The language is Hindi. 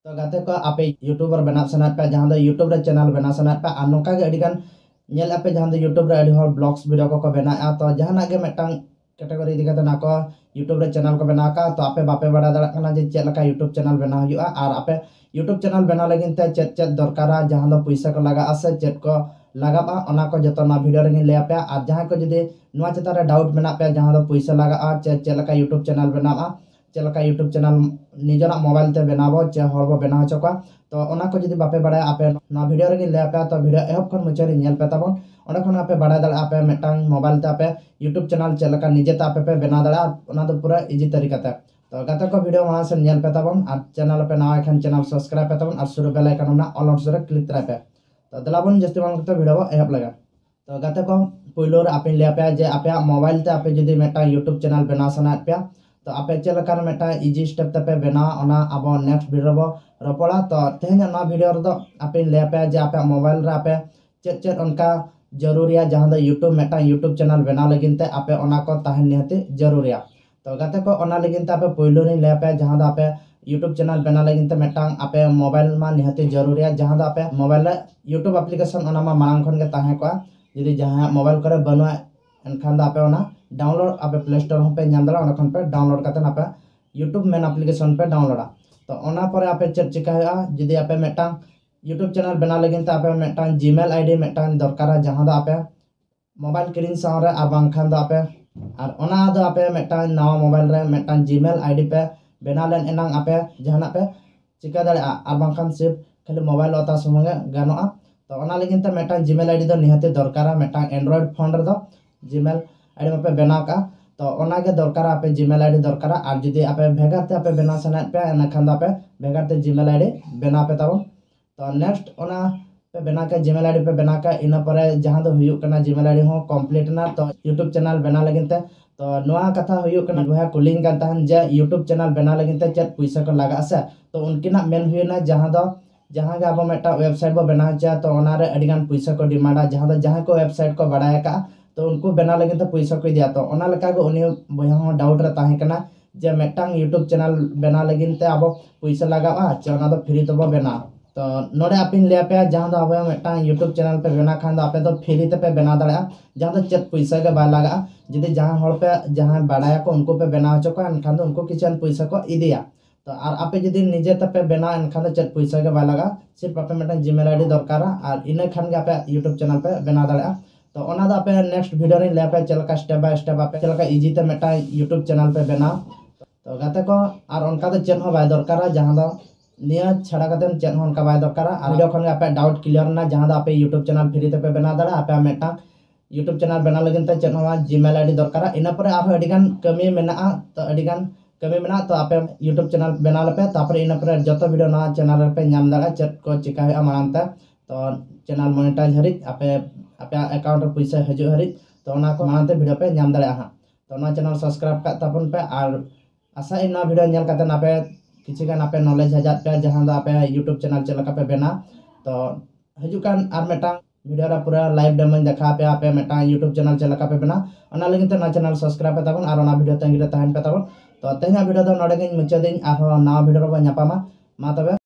तो गाते को आपे यूट्यूबर बना सना पे जहां दो यूट्यूब रे चैनल बना सना पे आ नोका गे अडिगान नेल आपे जहां दो यूट्यूब रे अडी हर ब्लॉग्स वीडियो को बनाया तो जहां गे मेटांग कैटेगरी इदी कते नाको यूट्यूब रे चैनल को बना का तो आपे बापे बड़ा दड़ा कना जे चेद लका यूट्यूब चैनल बना हुआ और आपे यूट्यूब चैनल बना लगिन ते चेद चेद दरकारा जहां दो पैसा को लगा आसे चेद को लगाबा ओना को जतो ना वीडियो रे ले पे और जहां को जदी नुआ चेता रे डाउट बना पे जहां दो पैसा लगा चेद चेद लका यूट्यूब चैनल बनावा चलका यूट्यूब चैनल निजना मोबाइल ते बनाबो चे हरबो बना चका तो ओना को जदी बापे बड़ा आपे ना वीडियो रे ले पे तो वीडियो एहब खन मुचारे नेल पे ताबन ओना खन आपे बड़ा दड़ा आपे मेटांग मोबाइल ते आपे यूट्यूब चैनल चलका निजे ते आपे पे बना दड़ा ओना दो पूरा इजी तरीका ते तो गाते को वीडियो वहां से नेल पे ताबन और चैनल पे नवा खन चैनल सब्सक्राइब पे ताबन और शुरू बेल आइकन ना ऑल ऑन से क्लिक करा पे तो दलाबन जस्ती मान करते वीडियो एहब लगा तो गाते को पहिलो रे आपे ले पे जे आपे मोबाइल ते आपे जदी मेटा यूट्यूब चैनल बना सना पे तो आपे चलकर मेटा इजी स्टेप ते पे बना ओना अब नेक्स्ट वीडियो बो रपड़ा तो तेहन ना वीडियो रे आपे ले पे जे आपे मोबाइल रे आपे चेक चेक उनका जरूरिया जहां दो यूट्यूब मेटा यूट्यूब चैनल बना लगिन ते आपे ओना को ताहन निहते जरूरिया तो गाते को ओना लगिन ते आपे पहिलो रे ले पे जहां दो आपे यूट्यूब चैनल बना लगिन ते मेटा आपे मोबाइल मा निहते जरूरिया जहां दो आपे मोबाइल रे यूट्यूब एप्लीकेशन ओना मा मांग खन के ताहे को यदि जहां मोबाइल करे बनुआ एनखान दो आपे ओना डाउनलोड आपे प्ले स्टोर पे नाम दला ओना खन पे डाउनलोड करते आपे यूट्यूब मेन एप्लीकेशन पे डाउनलोडा तो ओना पर आपे चेक चिका हुआ जदी आपे मेटा यूट्यूब चैनल बना लगिन ते आपे मेटा जीमेल आईडी मेटा दरकार जहां दो आपे मोबाइल किरिन सारे आ बांखान दो आपे और ओना दो आपे मेटा नवा मोबाइल रे मेटा जीमेल आईडी पे बना लेन एनांग आपे जहां पे चिका दले आ बांखान सिर्फ खाली मोबाइल ओता समंगे गानोआ तो ओना लगिन ते मेटा जीमेल आईडी दो निहते दरकार मेटा एंड्रॉइड फोन रे दो जीमेल आईडी पे बना का तो ओना के दरकार आपे जीमेल आईडी दरकार और जदी आपे भेगार ते आपे बना सना पे एना खान दा पे भेगार ते जीमेल आईडी बना पे ताबो तो नेक्स्ट ओना पे बना के जीमेल आईडी पे बना का इना परे जहां दो हुयु कना जीमेल आईडी हो कंप्लीट ना तो यूट्यूब चैनल बना लगिन ते तो नोआ कथा हुयु कना वहा कुलिंग का तहन जे यूट्यूब चैनल बना लगिन ते चेक पैसा को लगा से तो उनकिना मेन हुयना जहां गे अब मेटा वेबसाइट बो बना चा तो ओना रे अडिगान पैसा को डिमांडा जहां को वेबसाइट को बढ़ाया का तो उनको बना लगे तो पैसा को दिया तो ओना लका गो उनी बया डाउट रे ताहे कना जे मेटांग यूट्यूब चैनल बना लगिन ते अब पैसा लगावा चे ओना दो फ्री तो बना तो नोडे आपिन ले पे जहां दो अब मेटांग यूट्यूब चैनल पे बना खान दो आपे तो फ्री ते पे बना दड़ा जहां दो चेक पैसा के बा लगा जदी जहां हर पे जहां बड़ाया को उनको पे बना हो को एनखान दो उनको किचन पैसा को इदिया तो और आपे जदी निजे ते पे बना एनखान दो चेक पैसा के बा लगा सिर्फ आपे मेटांग जीमेल आईडी दरकार और इने खान के आपे यूट्यूब चैनल पे बना दड़ा तो ओना दा पे नेक्स्ट वीडियो रे ले पे चलका स्टेप बाय स्टेप आपे चलका इजी ते मेटा यूट्यूब चैनल पे बना तो गाते को और उनका तो चेन हो बाय दरकार जहां दो निया छड़ा कते चेन हो उनका बाय दरकार और वीडियो खन आपे डाउट क्लियर ना जहां दो आपे यूट्यूब चैनल फ्री ते पे बना दड़ा आपे मेटा यूट्यूब चैनल बना लगिन ते चेन हो जीमेल आईडी दरकार इना पर आप अडिगान कमी मेना तो अडिगान कमी मेना तो आपे यूट्यूब चैनल बना लेपे तापर इना पर जतो वीडियो ना चैनल पे नाम दड़ा चेक को चिका है मानता तो चैनल मोनेटाइज हरि आपे आपे अकाउंट रे पैसा हजू हरि तो ओना को मानते वीडियो पे नाम दड़ा हा तो ना चैनल सब्सक्राइब का तापन पे और आशा इन वीडियो नेल काते नापे किछि गान आपे नॉलेज हजात पे जहां दा आपे यूट्यूब चैनल चलका पे बना तो हजू कान और मेटा वीडियो रा पूरा लाइव डेमो देखा पे आपे मेटा यूट्यूब चैनल चलका पे बना ओना लगिन ते ना चैनल सब्सक्राइब पे ताबन और ओना वीडियो तंगी रे ताहन पे ताबन तो तेना वीडियो दो नोडे गिन मुचा दिन और ना वीडियो रो न्यापामा मा तबे।